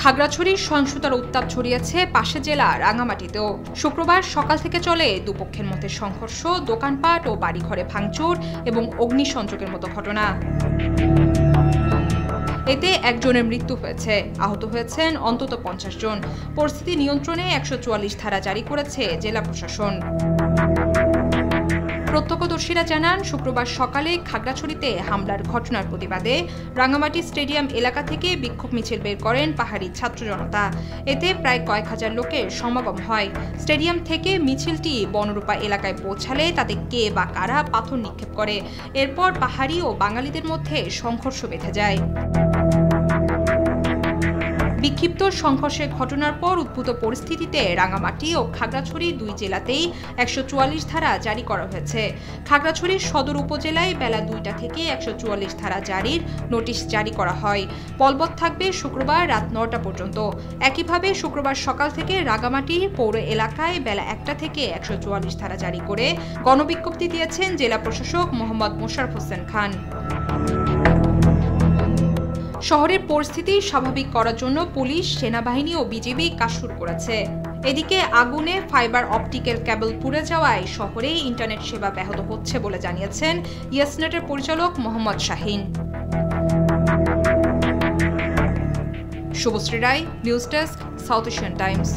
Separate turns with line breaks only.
খাগড়াছড়ির সহিংসতার উত্তাপ ছড়িয়েছে পাশের জেলা রাঙামাটিতেও। শুক্রবার সকাল থেকে চলে দুপক্ষের মধ্যে সংঘর্ষ, দোকানপাট ও বাড়িঘরে ভাঙচুর এবং অগ্নিসংযোগের মতো ঘটনা। এতে একজনের মৃত্যু হয়েছে, আহত হয়েছেন অন্তত 50 জন। পরিস্থিতি নিয়ন্ত্রণে 144 ধারা জারি করেছে জেলা প্রশাসন। প্রত্যক্ষদর্শীরা জানান, শুক্রবার সকালে খাগড়াছড়িতে হামলার ঘটনার প্রতিবাদে রাঙামাটি স্টেডিয়াম এলাকা থেকে বিক্ষোভ মিছিল বের করেন পাহাড়ি ছাত্র জনতা। এতে প্রায় কয়েক হাজার লোকের সমাগম হয়। স্টেডিয়াম থেকে মিছিলটি বনরূপা এলাকায় পৌঁছালে তাতে কে বা কারা পাথর নিক্ষেপ করে। এরপর পাহাড়ি ও বাঙালিদের মধ্যে সংঘর্ষ বেঁধে যায়। বিক্ষিপ্ত সংঘর্ষের ঘটনার পর উদ্ভূত পরিস্থিতিতে রাঙামাটি ও খাগড়াছড়ি দুই জেলাতেই 144 ধারা জারি করা হয়েছে। খাগড়াছড়ির সদর উপজেলায় বেলা 2টা থেকে 144 ধারা জারির নোটিশ জারি করা হয়। বলবৎ থাকবে শুক্রবার রাত 9টা পর্যন্ত। একইভাবে শুক্রবার সকাল থেকে রাঙামাটি পৌর এলাকায় বেলা 1টা থেকে 144 ধারা জারি করে গণবিজ্ঞপ্তি দিয়েছেন জেলা প্রশাসক মোহাম্মদ মোশাররফ হোসেন খান। শহরের পরিস্থিতি স্বাভাবিক করার জন্য পুলিশ, সেনাবাহিনী ও বিজিবি কাজ শুরু করেছে। এদিকে আগুনে ফাইবার অপটিক্যাল কেবল পুড়ে যাওয়ায় শহরে ইন্টারনেট সেবা ব্যাহত হচ্ছে বলে জানিয়েছেন ইয়েসনেটের পরিচালক Mohammad Shahin. Shubhashree Roy, news desk, South Asian Times.